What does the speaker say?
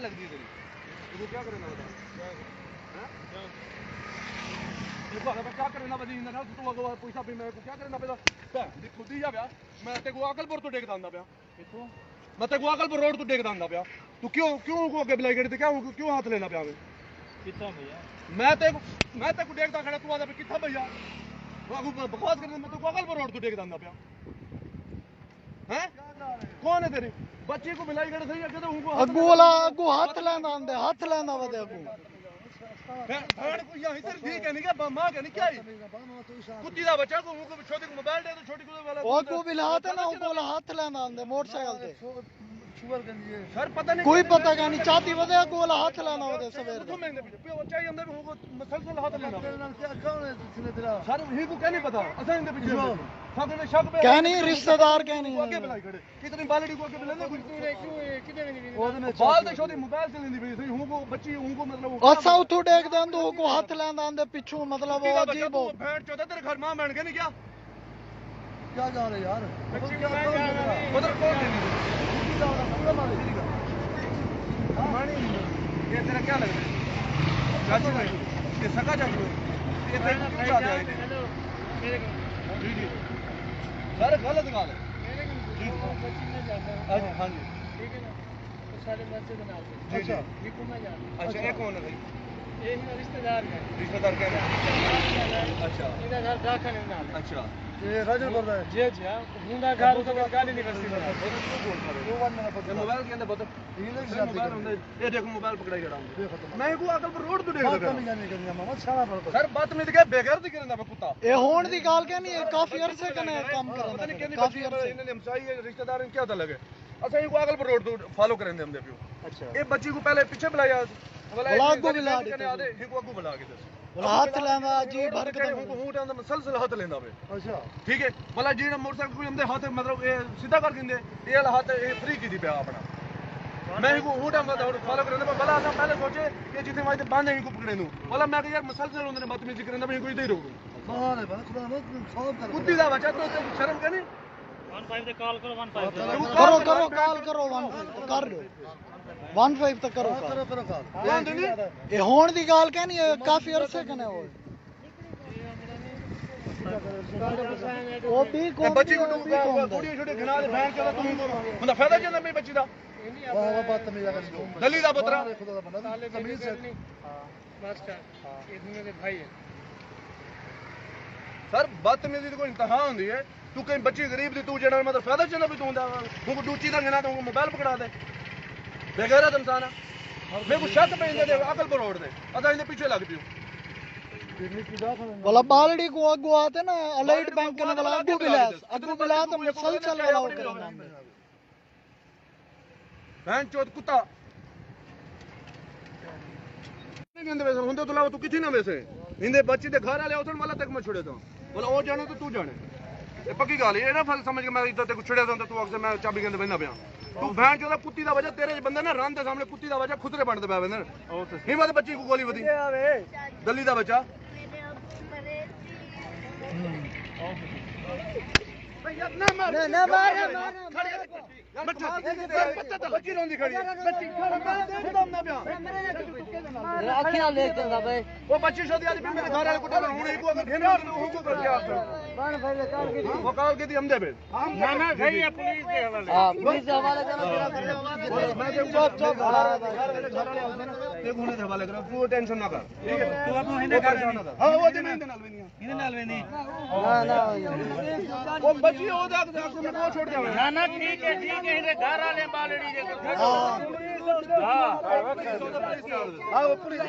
लगती है तेरी? तू क्या करना बता? देखो अगर क्या करना बदी ना तू अगर पैसा भी मैं को क्या करना पेदा भैन खुद ही जा पिया मैं ते को अकलपुर तो देखदा आंदा पिया देखो मैं ते को अकलपुर रोड तो देखदा आंदा पिया तू क्यों को अगे बुलाई गड़ी ते क्यों हाथ लेना पिया कितना भैया मैं ते को देखदा खड़ा तू आदा पे किथा भैया वो बकवास करने मैं तो को अकलपुर रोड तो देखदा आंदा पिया हैं कौन है तेरी बच्ची को बुलाई गड़ी सही अगे तो उनको अगू वाला अगू हाथ लेना आंदे हाथ लेना वदे अगू भाड़ को यहाँ इधर ठीक है नहीं क्या मां के नहीं क्या कुत्ती दा बच्चा को छोटी को मोबाइल दे तो छोटी को वाला वो को बिलाते ना वो वाला हाथ लेना आंदे मोटरसाइकिल ते शुगर गंजी है सर पता नहीं कोई पता का नहीं चाहती वदे को वाला हाथ लेना वदे सवेर तो मैं पे बच्चा ही अंदर को मसलसल हाथ लेना क्या कौन है तूने तेरा सर ये को क्या नहीं पता असा इनके पीछे सब ने शक पे क्या नहीं रिश्तेदार क्या नहीं आगे बुलाई खड़े कितनी बालड़ी को आगे बुलाने कुछ क्यों कितने में बाल तो छोटी मोबाइल से लेंदी भाई हूं को बच्ची हूं को मतलब असा उठो देख दंदो को हाथ लेना आंदे पिछू मतलब वो अजीब हो भेड़ चौथा तेरे घर मां बन गए नहीं क्या जा रहे यार उधर कौन है ये तेरा क्या लग रहा है चाचू भाई ये सगा चाचू ये तेरे क्यों जा रहा है जी जी सर गलत गाल है अच्छा हाँ जी ठीक है ना तो सारे बच्चे बना दे अच्छा ये कौन है यार अच्छा ये कौन है भाई ये रिश्तेदार है रिश्तेदार क्या है अच्छा इधर घर दाखा नहीं ना अच्छा ये राजन बोल रहा है जी जी हां मुंडा घर तो गाड़ी नहीं बसती है वो वन में पकड़ मोबाइल के अंदर बता ये मोबाइल अंदर ये देखो मोबाइल पकड़ा गया देखो तो मैं को अकल पर रोड तो देख रहा नहीं जाने करनी मामा सारा पड़ता सर बात में के बेगर दी करना कुत्ता ए होण दी गाल क्या नहीं काफी अरसे कने काम करना पता नहीं काफी अरसे इन्होंने हमसाई रिश्तेदार क्या था लगे अच्छा ये को अकल पर रोड तो फॉलो करेंगे हम देखियो अच्छा ये बच्ची को पहले पीछे बुलाया बोला को बुला के आदे ही को बुला के दस हाथ लेना जी भर के हूं टांदा मसलसल हाथ लेंदा वे अच्छा ठीक है भला जी मोटरसाइकिल को हमदे हाथ मतलब ये सीधा कर दिंदे ये वाला हाथ ये फ्री की दी पे अपना मैं को हूं टांदा फॉलो करने भला असा पहले सोचे कि जिथे माई बांधे ही को पकड़े नु भला मैं यार मसलसल होंदे बदतमीजी करंदा मैं कोई दे रोक बाहर है खुदा मत सॉल्व कर बुद्धि दा बच्चा तो शर्म करनी 15 पे कॉल करो 15 करो कॉल करो 15 कर लो 15 तक करो कॉल ये होण दी गाल क्या नहीं काफी अरसे कने हो वो भी कौन बच्ची को कुड़ी छोटे घना दे भैन के तू मतलब फायदा चंदा मेरी बच्ची दा वाह बात तमीज कर दली दा पुत्रा तमीज से मास्टर ये दुनिया दे भाई है सर बदतमीजी दी कोई इंतहा होंदी है तू कहीं बच्ची गरीब दी तू जेड़ा मतलब फायदा चंदा भी तू दा तू डूची दा घना तू मोबाइल पकड़ा दे बेगैरत इंसान है मेरे को शक पे दे अकल पर रोड दे अदा इनके पीछे लग पियो वाला बालड़ी को अगु आते ना अलाइट बैंक ने वाला अगु बिला तो मसलसल वाला हो करना बहन चोद कुत्ता नहीं गंदे वैसे हुंदे तो लाओ तू किथे ना वैसे इंदे बच्चे दे घर वाले उठन वाला तक मैं छोड़े तो बोला ओ जाने तो तू जाने ये पक्की गल है ना फल समझ के मैं इधर ते छड़े तो तू अक्सर मैं चाबी गंदे बंदा पिया तू बहन चोदा कुत्ती दा वजह तेरे बंदे ना रन दे सामने कुत्ती दा वजह खुदरे बनदे पए बंदे ही बात बच्ची को गोली वदी दली दा बच्चा ना मार बच्चा बच्ची रोंदी खड़ी बच्ची खत्म ना पिया अखियां ले चंगा भाई वो बच्ची शादी आज मेरे घर वाले कुटा हुन को अगर घेने हूं को कर दिया वो कॉल के दी हम दे ना ना सही है पुलिस के हवाले हां पुलिस के हवाले करना मैं तो चुप घर वाले ते गुने के हवाले करो तू टेंशन ना कर ठीक है तू अब हिंदे कर हां वो दिन नाल भी नहीं ना वो बच्ची हो जा को मैं वो छोड़ जावे ना ना ठीक है इधर घर वाले बालड़ी जे हां हां वो पुलिस